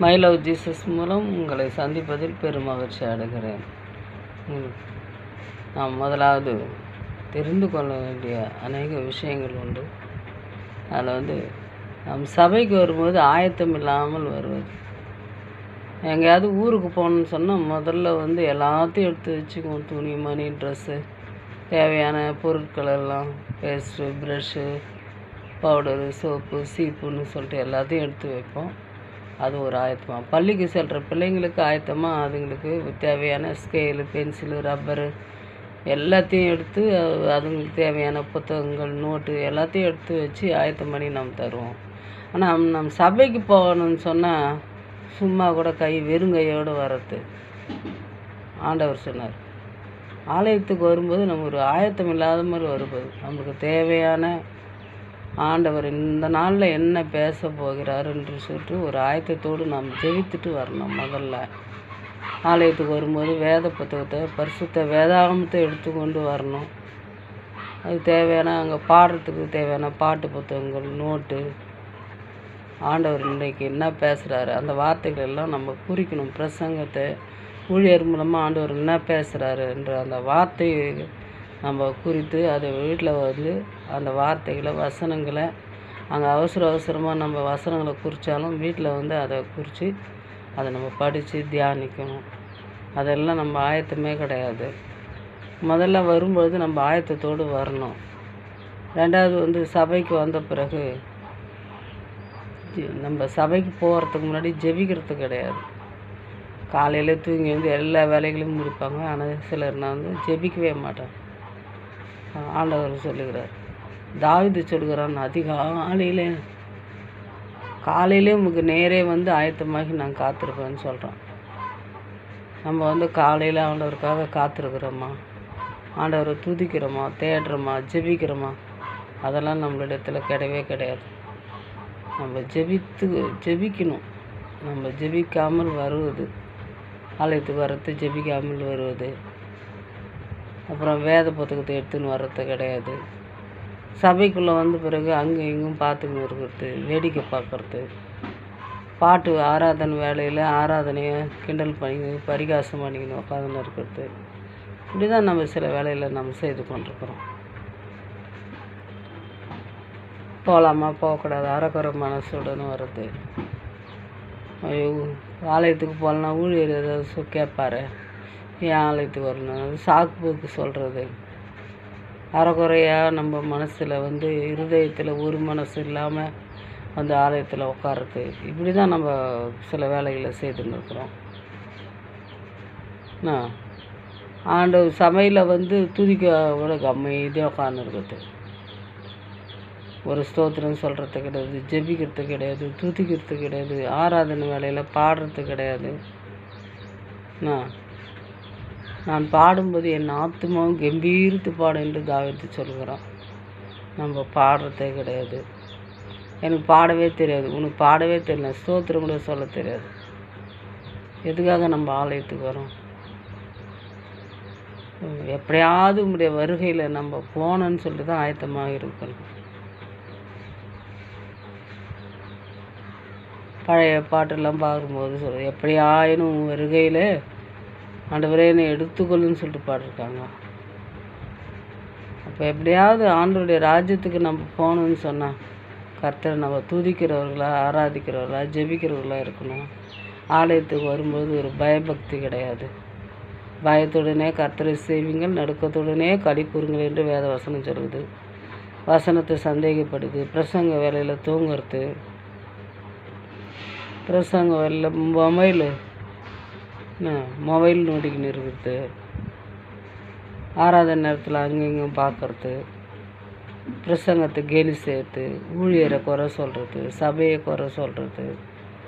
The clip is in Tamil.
மை லவ் ஜீசஸ் மூலம் உங்களை சந்திப்பதில் பெருமகிழ்ச்சி அடைகிறேன். நாம் முதலாவது தெரிந்து கொள்ள வேண்டிய அநேக விஷயங்கள் உண்டு. அதில் நம் சபைக்கு வரும்போது ஆயத்தம் இல்லாமல் வருவது. எங்கேயாவது ஊருக்கு போகணுன்னு சொன்னால் முதல்ல எல்லாத்தையும் எடுத்து வச்சுக்குவோம். துணி, மணி, ட்ரெஸ்ஸு, தேவையான பொருட்கள் எல்லாம், பேஸ்ட்டு, ப்ரெஷ்ஷு, பவுடரு, சோப்பு, சீப்புன்னு சொல்லிட்டு எல்லாத்தையும் எடுத்து வைப்போம். அது ஒரு ஆயத்தமாக. பள்ளிக்கு செல்கிற பிள்ளைங்களுக்கு ஆயத்தமாக அதுங்களுக்கு தேவையான ஸ்கேலு, பென்சிலு, ரப்பரு எல்லாத்தையும் எடுத்து அதுங்களுக்கு தேவையான புத்தகங்கள், நோட்டு எல்லாத்தையும் எடுத்து வச்சு ஆயத்தம் பண்ணி நம்ம தருவோம். ஆனால் நம்ம சபைக்கு போகணுன்னு சொன்னால் சும்மா கூட வெறுங்கையோடு வர்றது. ஆண்டவர் சொன்னார், ஆலயத்துக்கு வரும்போது நம்ம ஒரு ஆயத்தம் இல்லாத மாதிரி வருவது. நமக்கு தேவையான ஆண்டவர் இந்த நாளில் என்ன பேச போகிறார் என்று சொல்லிட்டு ஒரு ஆயத்தத்தோடு நாம் ஜெபித்துட்டு வரணும். முதல்ல ஆலயத்துக்கு வரும்போது வேத புத்தகத்தை, பரிசுத்த வேதாகமத்தை எடுத்துக்கொண்டு வரணும். அது தேவையான அங்கே பாடுறதுக்கு தேவையான பாட்டு புத்தகங்கள், நோட்டு, ஆண்டவர் இன்றைக்கு என்ன பேசுகிறாரு அந்த வார்த்தைகள் எல்லாம் நம்ம குறிக்கணும். பிரசங்கத்தை ஊழியர் மூலமாக ஆண்டவர் என்ன பேசுகிறாரு என்ற அந்த வார்த்தையை நம்ம குறித்து அதை வீட்டில் அந்த வார்த்தைகளை, வசனங்களை அங்கே அவசரமாக நம்ம வசனங்களை குறித்தாலும் வீட்டில் அதை குறித்து அதை நம்ம படித்து தியானிக்கணும். அதெல்லாம் நம்ம ஆயத்தமே கிடையாது. முதல்ல வரும்பொழுது நம்ம ஆயத்தத்தோடு வரணும். ரெண்டாவது சபைக்கு வந்த பிறகு நம்ம சபைக்கு போகிறதுக்கு முன்னாடி ஜெபிக்கிறது கிடையாது. காலையில் தூங்கி எல்லா வேலைகளையும் முடிப்பாங்க. ஆனால் சிலர் நான் ஜெபிக்கவே மாட்டேன். ஆண்டவர் சொல்லுகிறார், தாவீது சொல்கிறான், காலையிலே உங்களுக்கு நேரே ஆயத்தமாகி நான் காத்திருப்பேன்னு சொல்கிறான். நம்ம காலையில் ஆண்டவருக்காக காத்திருக்கிறோமா, ஆண்டவரை துதிக்கிறோமா, தேடுறோமா, ஜெபிக்கிறோமா? அதெல்லாம் நம்மளிடத்தில் கிடையவே கிடையாது. நம்ம ஜெபிக்கணும். நம்ம ஜெபிக்காமல் வருவது, ஆலயத்துக்கு வர்றது ஜெபிக்காமல் வருவது, அப்புறம் வேத புத்தகத்தை எடுத்துன்னு வர்றது கிடையாது. சபைக்குள்ளே வந்த பிறகு அங்கே இங்கும் பார்த்துக்கின்னு இருக்கிறது, வேடிக்கை பார்க்குறது, பாட்டு ஆராதனை வேலையில் ஆராதனையை கிண்டல் பண்ணி பரிகாசம் பண்ணிக்கின்னு உட்காந்துன்னு இருக்கிறது. இப்படி தான் நம்ம சில வேலையில் நம்ம செய்து கொண்டிருக்கிறோம். போகலாமா, போகக்கூடாது, அறக்குறை மனசுடன்னு வர்றது. ஆலயத்துக்கு போகலன்னா ஊழியர் ஏதாவது கேட்பாரு, ஏன் ஆலயத்துக்கு வரணும், சாக்கு போக்கு சொல்கிறது. அறக்குறையாக நம்ம மனசில் இருதயத்தில் ஒரு மனசு இல்லாமல் ஆலயத்தில் உட்கார்றது. இப்படி தான் நம்ம சில வேலைகளை செய்துன்னு இருக்கிறோம். ஆண்டவர் சபையில் துதிக்க விட அமைதியாக உட்கார்ந்து இருக்கிறது. ஒரு ஸ்தோத்திரம் சொல்கிறது கிடையாது, ஜெபிக்கிறது கிடையாது, துதிக்கிறது கிடையாது, ஆராதனை வேலையில் பாடுறது கிடையாது. நான் பாடும்போது என் ஆத்துமாவும் கம்பீரித்து பாடும் என்று தாவீது சொல்கிறான். நம்ம பாடுறதே கிடையாது. எனக்கு பாடவே தெரியாது, உனக்கு பாடவே தெரியல, ஸ்தோத்திரம் கூட சொல்ல தெரியாது. எதுக்காக நம்ம ஆலயத்துக்கு வரோம்? எப்படியாவது உங்களுடைய வருகையில் நம்ம போனோன்னு சொல்லிட்டு தான் ஆயத்தமாக இருக்கணும். பழைய பாட்டெல்லாம் பார்க்கும்போது சொல்லுது, எப்படியாயினும் வருகையில் ஆண்டவரே என்னை எடுத்துக்கொள்ளுன்னு சொல்லிட்டு பாடிருக்காங்க. அப்போ எப்படியாவது ஆண்டவருடைய ராஜ்யத்துக்கு நம்ம போகணுன்னு சொன்னால் கர்த்தரை நம்ம துதிக்கிறவர்களா, ஆராதிக்கிறவர்களா, ஜெபிக்கிறவர்களா இருக்கணும். ஆலயத்துக்கு வரும்போது ஒரு பயபக்தி கிடையாது. பயத்துடனே கர்த்தரை செய்வீங்கள், நடுக்கத்துடனே களி கூறுங்கள் என்று வேத வசனம் சொல்லுது. வசனத்தை சந்தேகப்படுது, பிரசங்க வேலையில் தூங்குறது, பிரசங்க வேலையில் மொபைல் நோண்டிக்கின்னு இருக்கிறது, ஆராதனை நேரத்தில் அங்கெங்கும் பார்க்குறது, பிரசங்கத்தை கேலி செய்கிறது, ஊழியரை குறை சொல்கிறது, சபையை குறை சொல்கிறது,